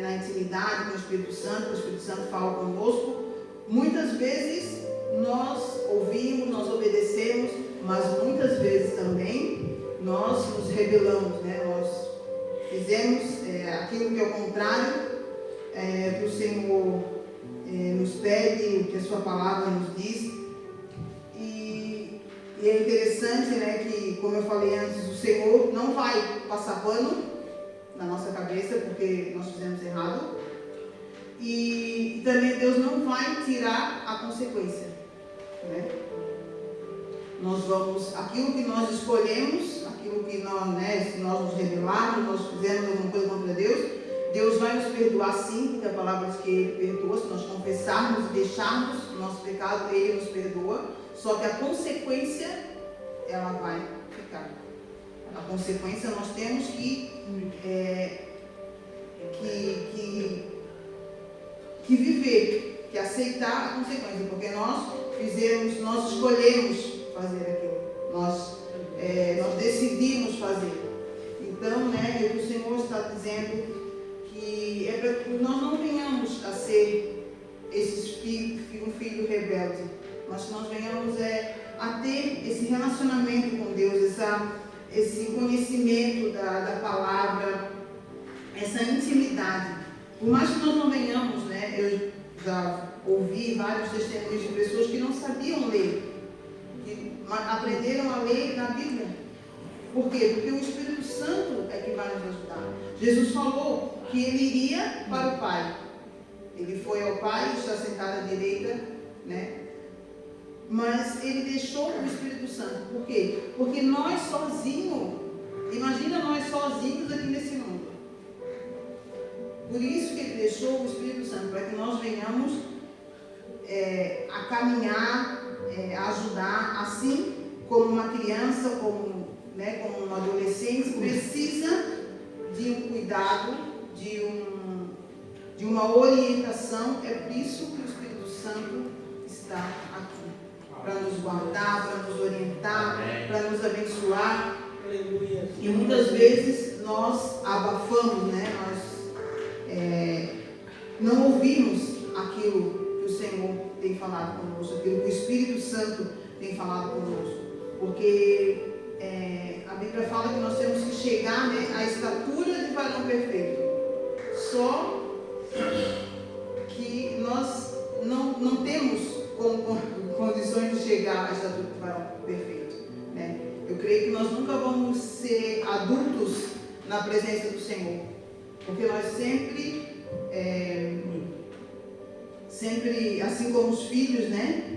na intimidade com o Espírito Santo fala conosco. Muitas vezes nós ouvimos, nós obedecemos, mas muitas vezes também nós nos rebelamos, né? Nós fizemos aquilo que é o contrário que o Senhor nos pede, o que a sua palavra nos diz. E é interessante, né, que, como eu falei antes, o Senhor não vai passar pano na nossa cabeça porque nós fizemos errado. E também Deus não vai tirar a consequência, né? Nós vamos, aquilo que nós escolhemos, aquilo que nós, né, se nós nos rebelarmos, nós fizermos alguma coisa contra Deus, Deus vai nos perdoar sim, porque a palavra diz que Ele perdoa. Se nós confessarmos e deixarmos o nosso pecado, Ele nos perdoa. Só que a consequência, ela vai ficar. A a consequência, nós temos que viver, que aceitar a consequência, porque nós escolhemos fazer aquilo, nós decidimos fazer. Então, né, o Senhor está dizendo que é para que nós não venhamos a ser um filho rebelde, mas que nós venhamos a ter esse relacionamento com Deus, esse conhecimento da palavra, essa intimidade. Por mais que nós não venhamos, né, eu já ouvi vários testemunhos de pessoas que não sabiam ler, que aprenderam a ler na Bíblia. Por quê? Porque o Espírito Santo é que vai nos ajudar. Jesus falou que ele iria para o Pai. Ele foi ao Pai, está sentado à direita, né? Mas ele deixou o Espírito Santo. Por quê? Porque nós sozinhos, imagina nós sozinhos aqui nesse mundo. Por isso que ele deixou o Espírito Santo, para que nós venhamos a caminhar, a ajudar, assim como uma criança, como um adolescente, precisa de um cuidado, de uma orientação. É por isso que o Espírito Santo está aqui, para nos guardar, para nos orientar, para nos abençoar. Aleluia. E muitas vezes nós abafamos, né? Nós não ouvimos aquilo que o Senhor tem falado conosco, aquilo que o Espírito Santo tem falado conosco, porque a Bíblia fala que nós temos que chegar, né, à estatura de varão perfeito. Só que nós não temos condições de chegar à estatura de varão perfeito, né? Eu creio que nós nunca vamos ser adultos na presença do Senhor, porque nós sempre, assim como os filhos, né?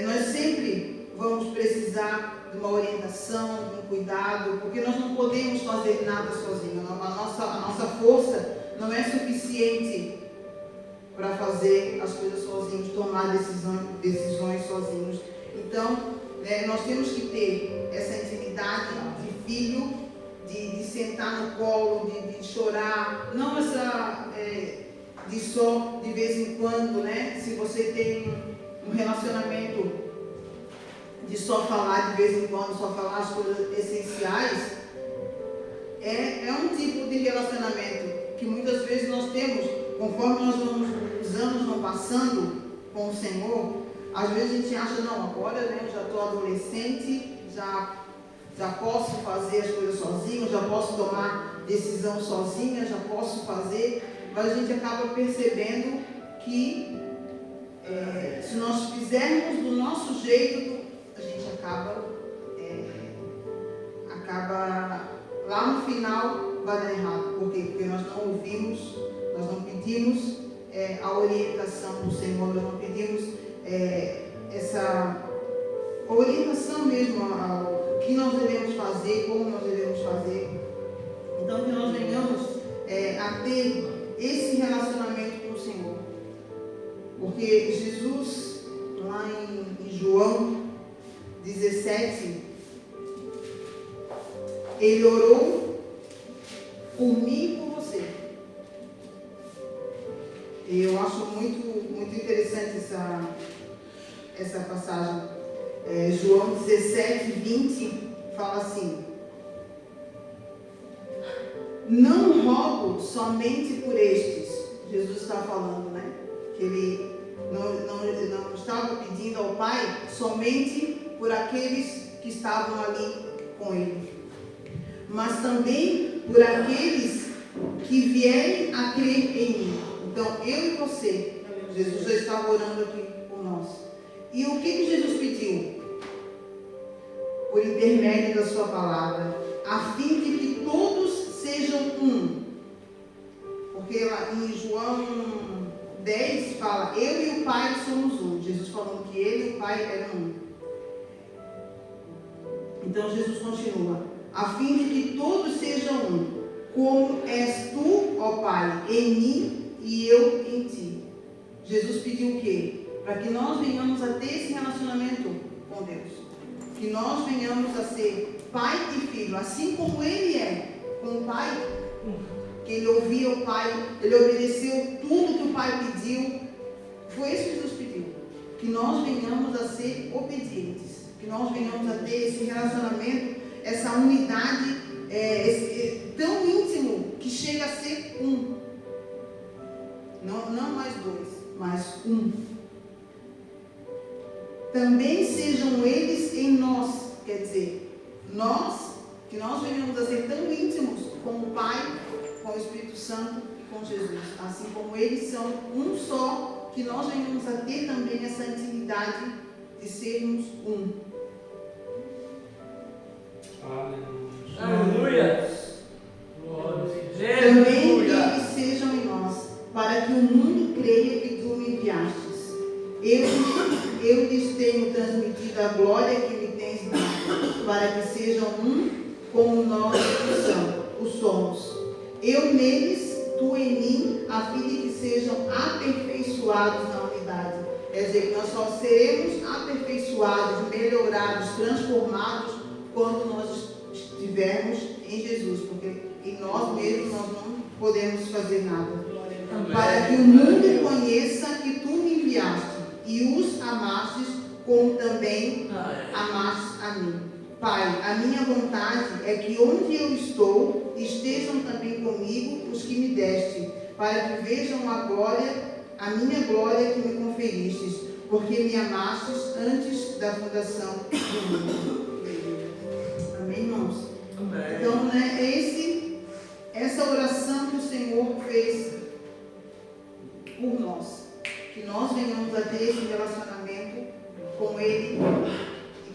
Nós sempre vamos precisar de uma orientação, de um cuidado, porque nós não podemos fazer nada sozinhos. A nossa força não é suficiente para fazer as coisas sozinhos, tomar decisões sozinhos. Então, nós temos que ter essa intimidade de filho, de sentar no colo, de chorar, não essa de só de vez em quando, né? Se você tem um relacionamento de só falar de vez em quando, só falar as coisas essenciais, é um tipo de relacionamento que muitas vezes nós temos, conforme os anos vão passando com o Senhor. Às vezes a gente acha, não, agora, né, eu já estou adolescente, já posso fazer as coisas sozinho, já posso tomar decisão sozinha, já posso fazer, mas a gente acaba percebendo que se nós fizermos do nosso jeito, a gente acaba lá no final vai dar errado. Por quê? Porque nós não ouvimos, nós não pedimos a orientação do Senhor, nós não pedimos essa orientação mesmo ao que nós devemos fazer, como nós devemos fazer. Então, que nós venhamos a ter esse relacionamento com o Senhor. Porque Jesus, lá em João 17, ele orou por mim e por você. E eu acho muito, muito interessante essa passagem. João 17, 20 fala assim: não rogo somente por estes. Jesus está falando, né? Que ele não estava pedindo ao Pai somente por aqueles que estavam ali com ele, mas também por aqueles que vierem a crer em mim. Então, eu e você, Jesus já estava orando aqui por nós. E o que Jesus pediu? Por intermédio da sua palavra, a fim de que todos sejam um. Porque lá em João 10 fala, eu e o Pai somos um. Jesus falando que ele e o Pai eram um. Então Jesus continua, a fim de que todos sejam um, como és tu, ó Pai, em mim e eu em ti. Jesus pediu o quê? Para que nós venhamos a ter esse relacionamento com Deus. Que nós venhamos a ser pai e filho, assim como ele é com o pai, que ele ouvia o pai, ele obedeceu tudo que o pai pediu. Foi isso que Jesus pediu, que nós venhamos a ser obedientes, que nós venhamos a ter esse relacionamento, essa unidade tão íntimo que chega a ser um. Não mais dois, mas um. Também sejam eles em nós, quer dizer, que nós venhamos a ser tão íntimos com o Pai, com o Espírito Santo e com Jesus, assim como eles são um só, que nós venhamos a ter também essa intimidade de sermos um. Aleluia. Também eles sejam em nós, para que o mundo creia que tu me enviastes. Eu lhes tenho transmitido a glória que me tens dado, para que sejam um como nós o somos. Eu neles, tu em mim, a fim de que sejam aperfeiçoados na unidade. Quer dizer, que nós só seremos aperfeiçoados, melhorados, transformados quando nós estivermos em Jesus, porque em nós mesmos nós não podemos fazer nada. Amém. Para que o mundo conheça que tu me enviaste e os amastes como também amastes a mim. Pai, a minha vontade é que onde eu estou, estejam também comigo os que me deste, para que vejam a minha glória que me conferistes, porque me amastes antes da fundação do mundo. Amém, irmãos? Amém. Então, essa oração que o Senhor fez por nós, que nós venhamos a ter esse relacionamento com Ele,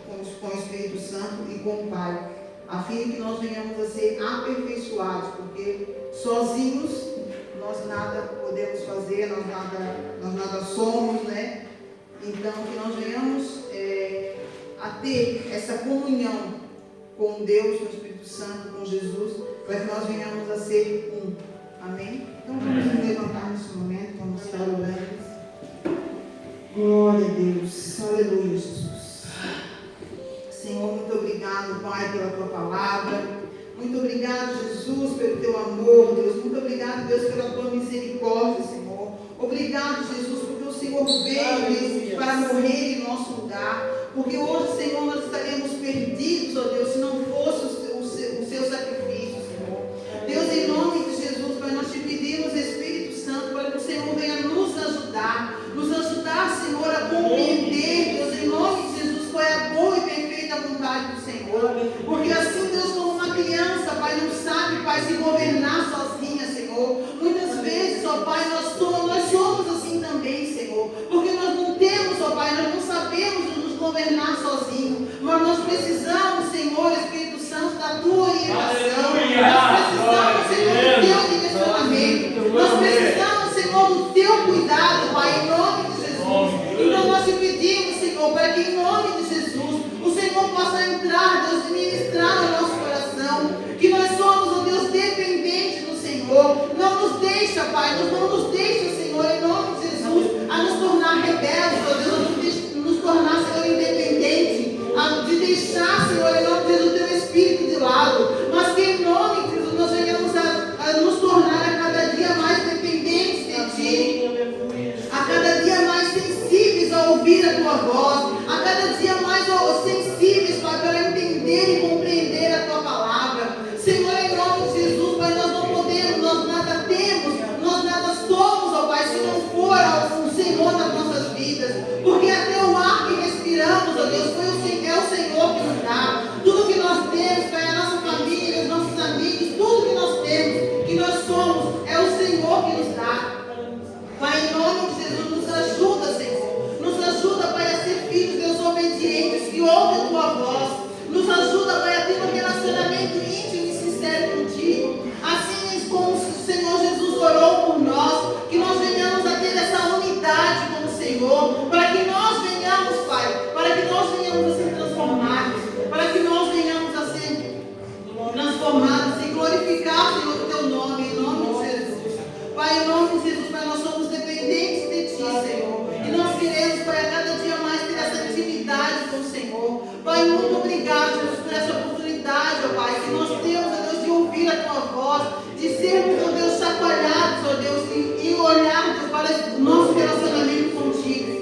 com o Espírito Santo e com o Pai, a fim de que nós venhamos a ser aperfeiçoados, porque sozinhos nós nada podemos fazer, nós nada somos, né? Então, que nós venhamos a ter essa comunhão com Deus, com o Espírito Santo, com Jesus, para que nós venhamos a ser um. Amém? Então vamos nos levantar nesse momento, vamos estar orando. Glória a Deus, aleluia, Jesus. Senhor, muito obrigado, Pai, pela tua palavra. Muito obrigado, Jesus, pelo teu amor, Deus. Muito obrigado, Deus, pela tua misericórdia, Senhor. Obrigado, Jesus, porque o Senhor veio para morrer em nosso lugar. Porque hoje, Senhor, nós estaríamos perdidos, ó Deus, se não fosse o seu sacrifício, Senhor. Deus, em nome de Jesus, Pai, nós te pedimos, Espírito Santo, para que o Senhor venha nos ajudar, Senhor, a compreender, Deus, em nome de Jesus, qual é a boa e perfeita vontade do Senhor. Porque assim, Deus, como uma criança, Pai, não sabe, Pai, se governar sozinha, Senhor. Muitas vezes, ó Pai, nós somos assim também, Senhor. Porque nós não temos, ó Pai, nós não sabemos nos governar sozinhos. Mas nós precisamos, Senhor, Espírito Santo, da tua orientação. Nós precisamos, Senhor, do teu direcionamento. Nós precisamos, Senhor, do teu cuidado, Pai, em nome de Jesus. Então nós te pedimos, Senhor, para que em nome de Jesus o Senhor possa entrar, Deus, e ministrar no nosso coração, que nós somos, ó Deus, dependentes do Senhor. Não nos deixa, Pai, não nos deixa, Senhor, em nome de Jesus, a nos tornar rebeldes, ó Deus, a nos tornar, Senhor, independente, a de deixar, Senhor, em nome de Jesus, o teu Espírito de lado, mas que em nome de Jesus nós venhamos a nos tornar a cada dia mais dependentes de Ti, a cada dia mais sensíveis a ouvir a Tua voz, a cada dia mais sensíveis, Pai, para entender e compreender a Tua palavra. Senhor, em nome de Jesus, Pai, nós não podemos, nós nada temos, nós nada somos, ó Pai, se não for o Senhor nas nossas vidas, porque até o ar que respiramos, ó Deus, é o Senhor que nos dá. Tudo que nós temos, Pai, a nossa família, os nossos amigos, tudo que nós temos, que nós somos, é o Senhor que nos dá. Pai, em nome de Jesus, nos ajuda, Senhor. Nos ajuda, Pai, a ser filhos, Deus, obedientes, que ouvem a Tua voz. Nos ajuda, Pai, a ter um relacionamento íntimo e sincero contigo. Assim como o Senhor Jesus orou por nós, que nós venhamos a ter essa unidade com o Senhor, para que nós venhamos, Pai, para que nós venhamos a ser transformados, para que nós venhamos a ser transformados e glorificar, Senhor, o Teu nome, em nome de Jesus. Pai, em nome de Jesus, Pai, nós somos dependentes de Ti, Senhor. E nós queremos, Pai, a cada dia mais ter essa intimidade com o Senhor. Pai, muito obrigado, Jesus, por essa oportunidade a tua voz, de sermos, ó Deus, chacoalhados, ó Deus, e olhar, Deus, para o nosso relacionamento contigo.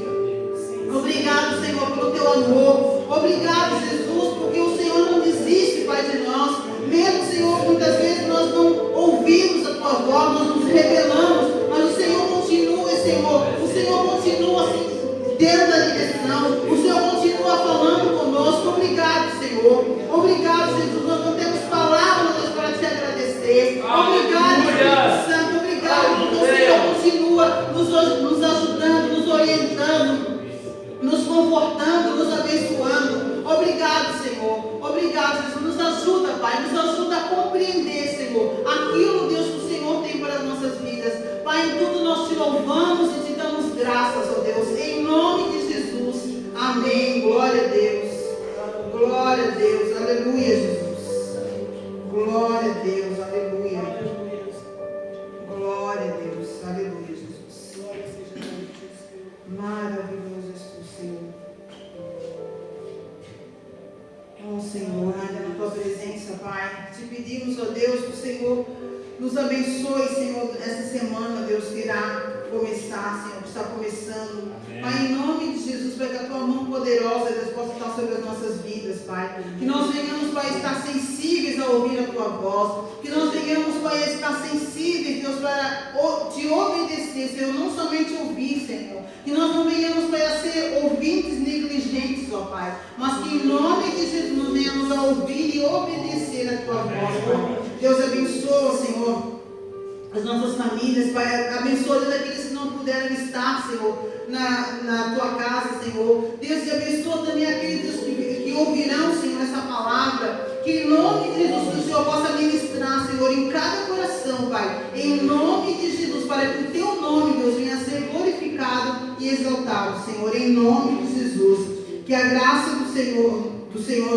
Obrigado, Senhor, pelo teu amor. Obrigado, Jesus, porque o Senhor não desiste, Pai, de nós. Mesmo, Senhor, muitas vezes nós não ouvimos a tua voz, nós nos rebelamos, mas o Senhor continua, Senhor. O Senhor continua assim, dentro da direção. O Senhor continua falando conosco. Obrigado, Senhor. Obrigado, Jesus. Nós não temos palavras, Deus, para te agradecer. Obrigado, Espírito Santo. Obrigado, porque o Senhor continua nos ajudando, nos orientando, nos confortando, nos abençoando. Obrigado, Senhor. Obrigado, Jesus. Nos ajuda, Pai. Nos ajuda a compreender, Senhor, aquilo, Deus, que o Senhor tem para as nossas vidas. Pai, em tudo nós te louvamos e te damos graças, ó Deus. Em nome de Jesus. Amém. Glória a Deus. Glória a Deus. Aleluia, Jesus. Glória a Deus. Aleluia. Glória a Deus. Aleluia, Jesus. Maravilhoso és tu, Senhor. Oh, Senhor, ainda na tua presença, Pai, te pedimos, ó Deus, que o Senhor nos abençoe, Senhor, essa semana, Deus, que irá começar, Senhor, que está começando. Amém. Pai, em nome de Jesus, para que a tua mão poderosa, Deus, possa estar sobre as nossas vidas, Pai. Que nós venhamos, Pai, estar sensíveis a ouvir a tua voz. Que nós venhamos, Pai, estar sensíveis, Deus, para te obedecer, Senhor, não somente ouvir, Senhor. Que nós não venhamos, Pai, a ser ouvintes negligentes, ó Pai, mas que em nome de Jesus nós venhamos a ouvir e obedecer a tua voz, Pai. Deus abençoa, Senhor, as nossas famílias, Pai. Abençoa daqueles que não puderam estar, Senhor, na tua casa, Senhor. Deus, e abençoa também aqueles que ouvirão, Senhor, essa palavra. Que em nome de Jesus o Senhor possa ministrar, Senhor, em cada coração, Pai. Em nome de Jesus, para que o teu nome, Deus, venha a ser glorificado e exaltado, Senhor. Em nome de Jesus. Que a graça do Senhor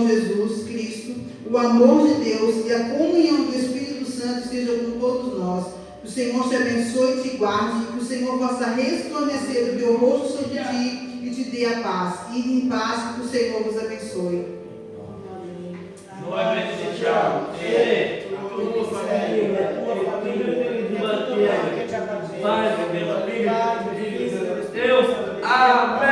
Jesus Cristo, o amor de Deus e a comunhão do Espírito Santo esteja com todos nós. Que o Senhor te abençoe e te guarde. Que o Senhor possa resplandecer o teu rosto sobre ti e te dê a paz. E em paz, que o Senhor vos abençoe. Tchau. Deus, amém.